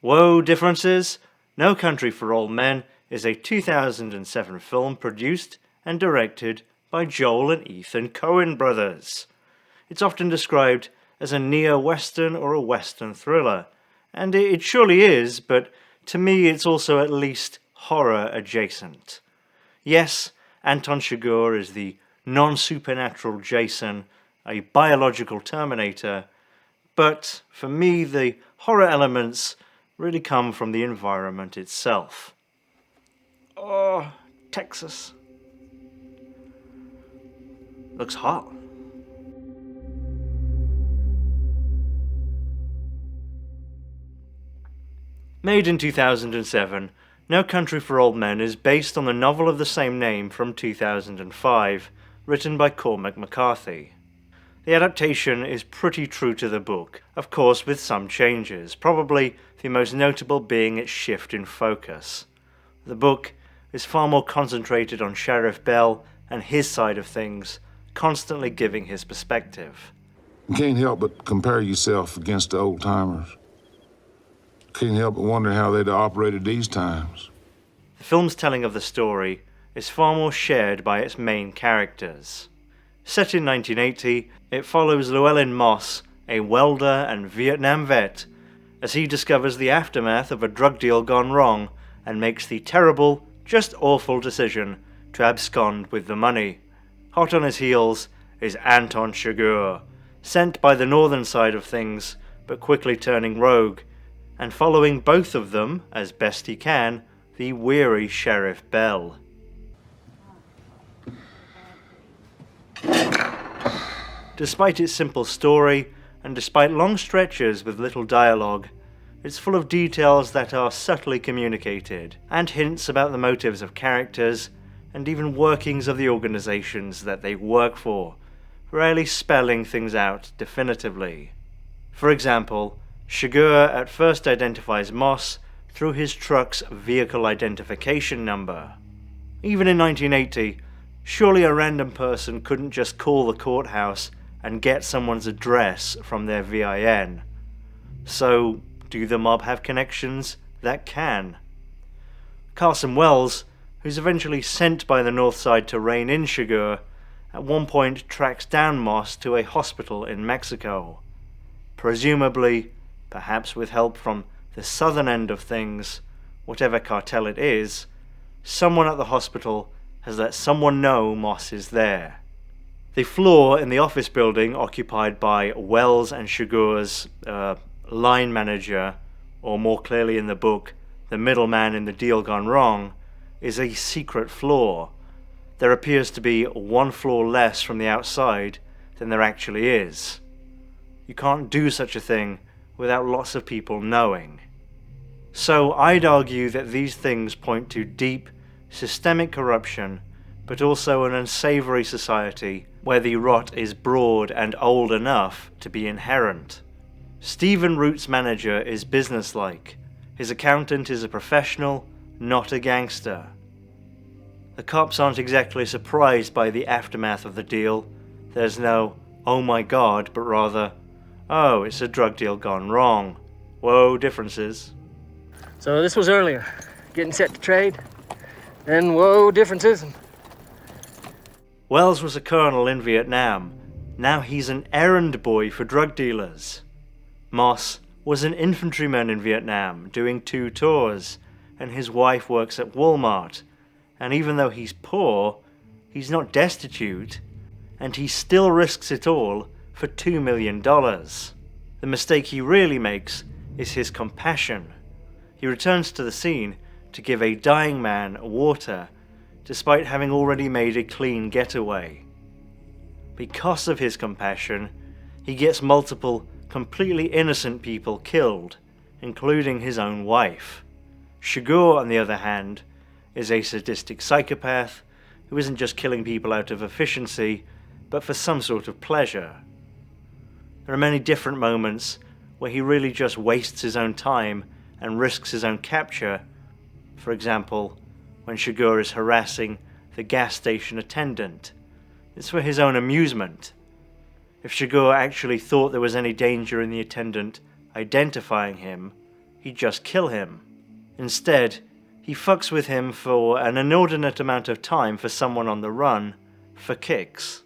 Whoa, differences? No Country for Old Men is a 2007 film produced and directed by Joel and Ethan Coen brothers. It's often described as a neo-western or a western thriller, and it surely is, but to me it's also at least horror adjacent. Yes, Anton Chigurh is the non-supernatural Jason, a biological Terminator, but for me the horror elements really come from the environment itself. Oh, Texas. Looks hot. Made in 2007, No Country for Old Men is based on the novel of the same name from 2005, written by Cormac McCarthy. The adaptation is pretty true to the book, of course with some changes, probably the most notable being its shift in focus. The book is far more concentrated on Sheriff Bell and his side of things, constantly giving his perspective. You can't help but compare yourself against the old-timers. Can't help but wonder how they'd operated these times. The film's telling of the story is far more shared by its main characters. Set in 1980, it follows Llewellyn Moss, a welder and Vietnam vet, as he discovers the aftermath of a drug deal gone wrong and makes the terrible, just awful decision to abscond with the money. Hot on his heels is Anton Chigurh, sent by the northern side of things, but quickly turning rogue, and following both of them, as best he can, the weary Sheriff Bell. Despite its simple story, and despite long stretches with little dialogue, it's full of details that are subtly communicated, and hints about the motives of characters, and even workings of the organizations that they work for, rarely spelling things out definitively. For example, Chigurh at first identifies Moss through his truck's vehicle identification number. Even in 1980, surely a random person couldn't just call the courthouse and get someone's address from their VIN. So, do the mob have connections that can? Carson Wells, who's eventually sent by the North Side to rein in Chigurh, at one point tracks down Moss to a hospital in Mexico. Presumably, perhaps with help from the southern end of things, whatever cartel it is, someone at the hospital has let someone know Moss is there. The floor in the office building occupied by Wells and Chigurh's line manager, or more clearly in the book, the middleman in the deal gone wrong, is a secret floor. There appears to be one floor less from the outside than there actually is. You can't do such a thing without lots of people knowing. So I'd argue that these things point to deep, systemic corruption, but also an unsavory society where the rot is broad and old enough to be inherent. Stephen Root's manager is businesslike. His accountant is a professional, not a gangster. The cops aren't exactly surprised by the aftermath of the deal. There's no, oh my god, but rather, oh, it's a drug deal gone wrong. Whoa, differences. So this was earlier, getting set to trade, then whoa, differences. Wells was a colonel in Vietnam. Now he's an errand boy for drug dealers. Moss was an infantryman in Vietnam, doing 2 tours, and his wife works at Walmart. And even though he's poor, he's not destitute, and he still risks it all for $2 million. The mistake he really makes is his compassion. He returns to the scene to give a dying man water, despite having already made a clean getaway. Because of his compassion, he gets multiple completely innocent people killed, including his own wife. Chigurh, on the other hand, is a sadistic psychopath who isn't just killing people out of efficiency, but for some sort of pleasure. There are many different moments where he really just wastes his own time and risks his own capture. For example, when Chigurh is harassing the gas station attendant. It's for his own amusement. If Chigurh actually thought there was any danger in the attendant identifying him, he'd just kill him. Instead, he fucks with him for an inordinate amount of time for someone on the run, for kicks.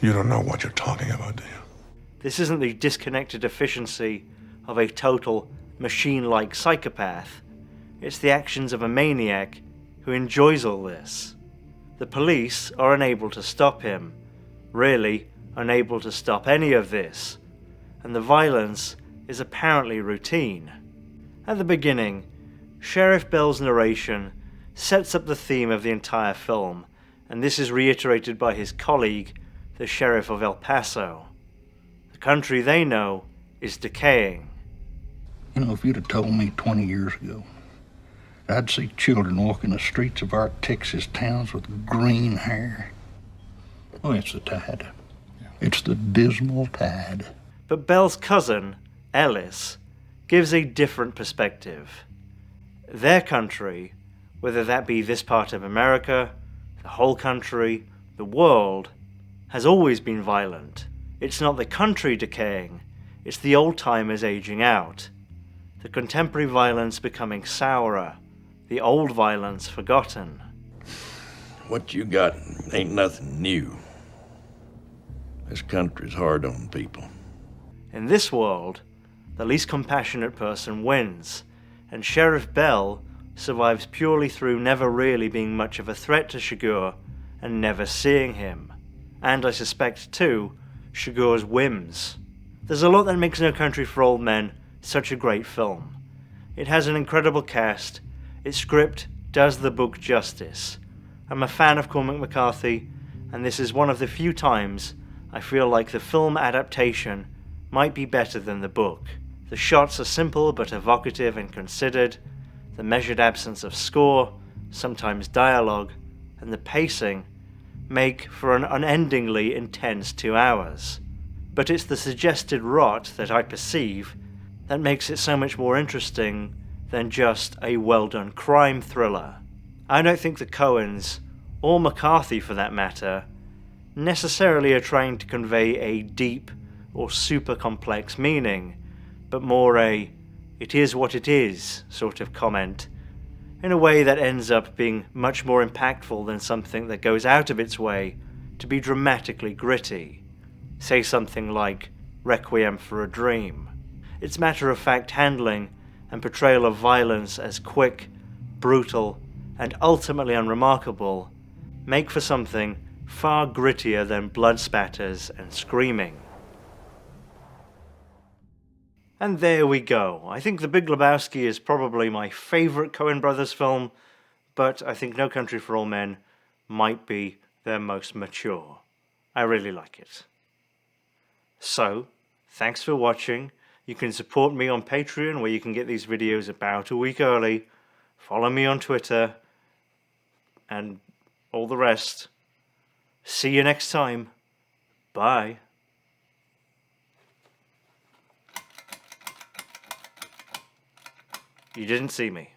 You don't know what you're talking about, do you? This isn't the disconnected efficiency of a total machine-like psychopath. It's the actions of a maniac who enjoys all this. The police are unable to stop him, really unable to stop any of this, and the violence is apparently routine. At the beginning, Sheriff Bell's narration sets up the theme of the entire film, and this is reiterated by his colleague, the Sheriff of El Paso. The country they know is decaying. You know, if you'd have told me 20 years ago I'd see children walking the streets of our Texas towns with green hair. Oh, it's the tide. It's the dismal tide. But Bell's cousin, Ellis, gives a different perspective. Their country, whether that be this part of America, the whole country, the world, has always been violent. It's not the country decaying, it's the old-timers aging out. The contemporary violence becoming sourer, the old violence forgotten. What you got ain't nothing new. This country's hard on people. In this world, the least compassionate person wins, and Sheriff Bell survives purely through never really being much of a threat to Chigurh and never seeing him. And I suspect, too, Chigurh's whims. There's a lot that makes No Country for Old Men such a great film. It has an incredible cast, its script does the book justice. I'm a fan of Cormac McCarthy, and this is one of the few times I feel like the film adaptation might be better than the book. The shots are simple but evocative and considered, the measured absence of score, sometimes dialogue, and the pacing make for an unendingly intense 2 hours. But it's the suggested rot that I perceive that makes it so much more interesting than just a well-done crime thriller. I don't think the Coens, or McCarthy for that matter, necessarily are trying to convey a deep or super complex meaning, but more a "it is what it is" sort of comment, in a way that ends up being much more impactful than something that goes out of its way to be dramatically gritty. Say something like Requiem for a Dream. Its matter-of-fact handling and portrayal of violence as quick, brutal, and ultimately unremarkable make for something far grittier than blood spatters and screaming. And there we go. I think The Big Lebowski is probably my favourite Coen Brothers film, but I think No Country for Old Men might be their most mature. I really like it. So, thanks for watching. You can support me on Patreon, where you can get these videos about a week early. Follow me on Twitter, and all the rest. See you next time. Bye. You didn't see me.